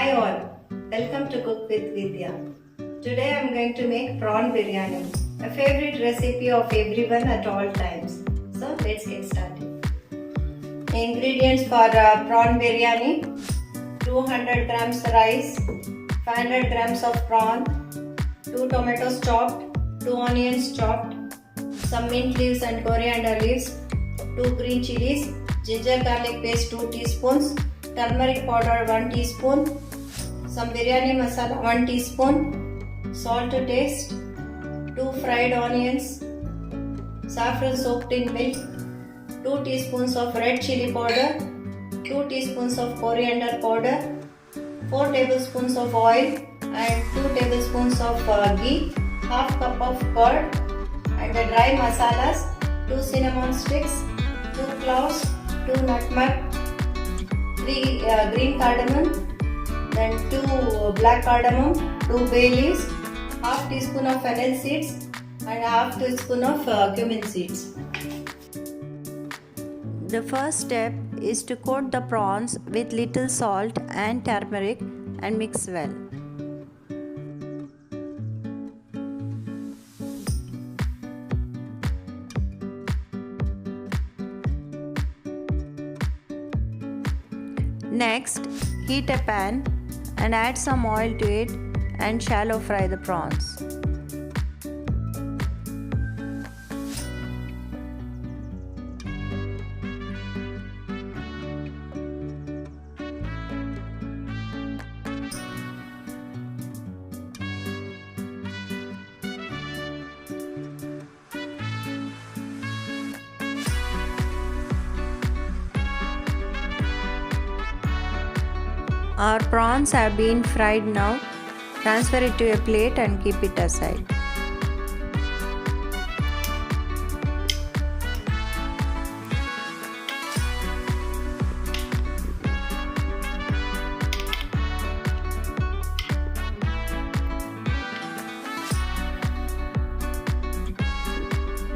Hi all, welcome to Cook with Vidya. Today I am going to make prawn biryani, a favorite recipe of everyone at all times. So let's get started. The ingredients for prawn biryani: 200 grams rice, 500 grams of prawn, 2 tomatoes chopped, 2 onions chopped, some mint leaves and coriander leaves, 2 green chilies, ginger garlic paste 2 teaspoons, turmeric powder 1 teaspoon, some biryani masala 1 teaspoon, salt to taste, 2 fried onions, saffron soaked in milk, 2 teaspoons of red chili powder, 2 teaspoons of coriander powder, 4 tablespoons of oil and 2 tablespoons of ghee, half cup of curd, and the dry masalas: 2 cinnamon sticks, 2 cloves, 2 nutmeg, 3 green cardamom, then 2 black cardamom, 2 bay leaves, half teaspoon of fennel seeds and half teaspoon of cumin seeds. The first step is to coat the prawns with little salt and turmeric and mix well. Next, heat a pan and add some oil to it and shallow fry the prawns. Our prawns have been fried now. Transfer it to a plate and keep it aside.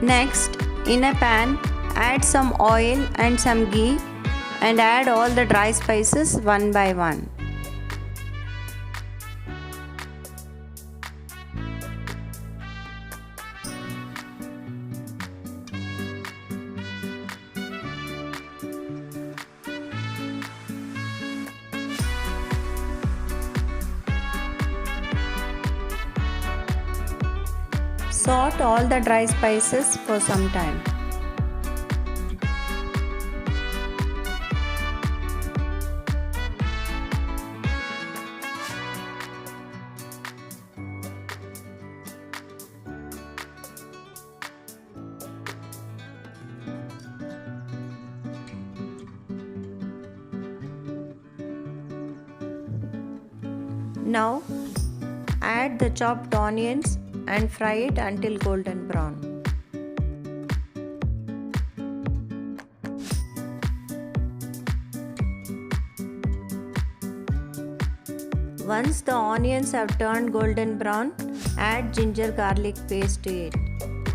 Next, in a pan, add some oil and some ghee and add all the dry spices one by one. Saute all the dry spices for some time. Now, add the chopped onions and fry it until golden brown. Once the onions have turned golden brown, add ginger garlic paste to it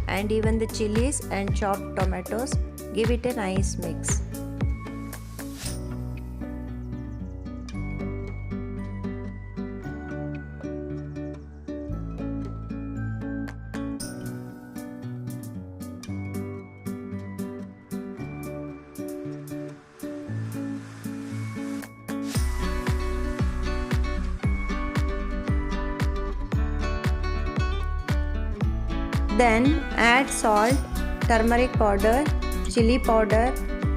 and even the chilies and chopped tomatoes. Give it a nice mix. Then add salt, turmeric powder, chili powder,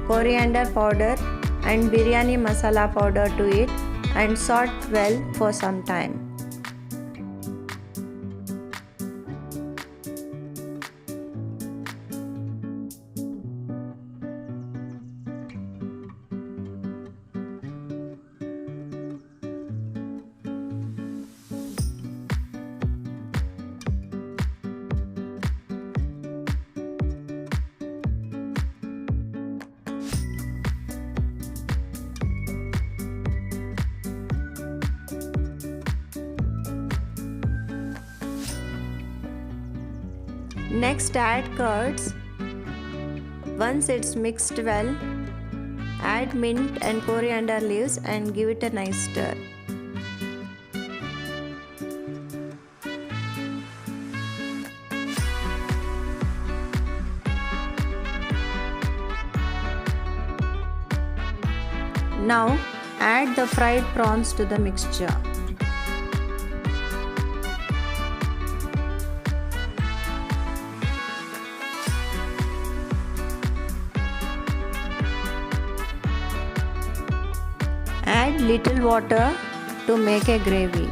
coriander powder and biryani masala powder to it and saute well for some time. Next, add curds. Once it's mixed well, add mint and coriander leaves and give it a nice stir. Now add the fried prawns to the mixture. Add little water to make a gravy.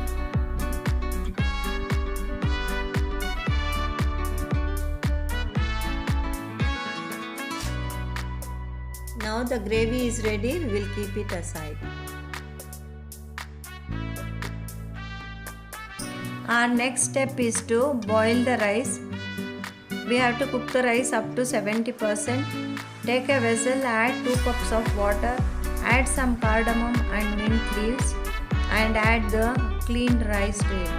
Now the gravy is ready, we will keep it aside. Our next step is to boil the rice. We have to cook the rice up to 70%. Take a vessel, add 2 cups of water, add some cardamom and mint leaves and add the cleaned rice to it.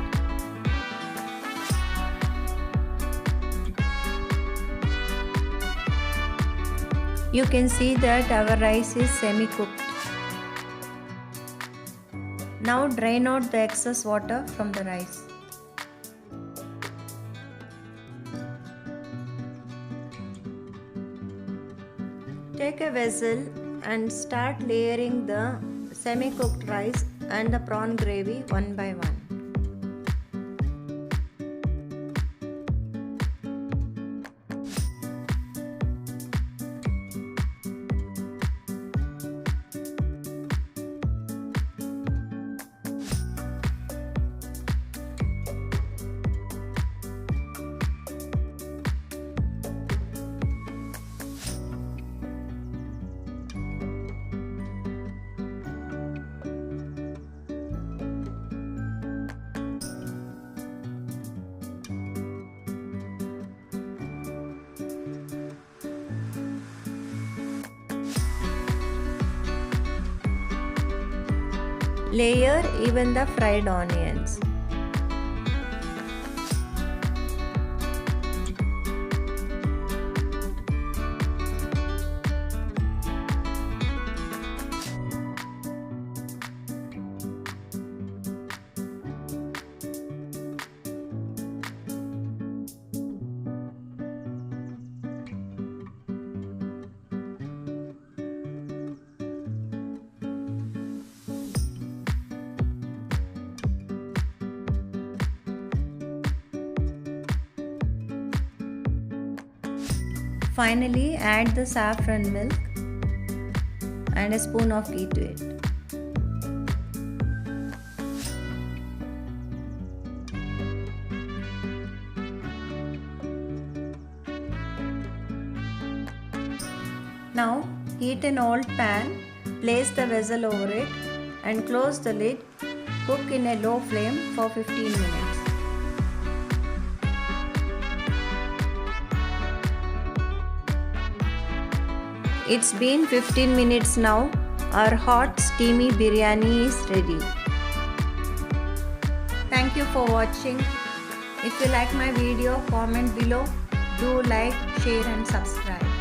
You can see that our rice is semi-cooked. Now drain out the excess water from the rice. Take a vessel and start layering the semi-cooked rice and the prawn gravy one by one. Layer even the fried onions. Finally, add the saffron milk and a spoon of ghee to it. Now, heat an old pan, place the vessel over it and close the lid. Cook in a low flame for 15 minutes. It's been 15 minutes now. Our hot steamy biryani is ready. Thank you for watching. If you like my video, comment below. Do like, share and subscribe.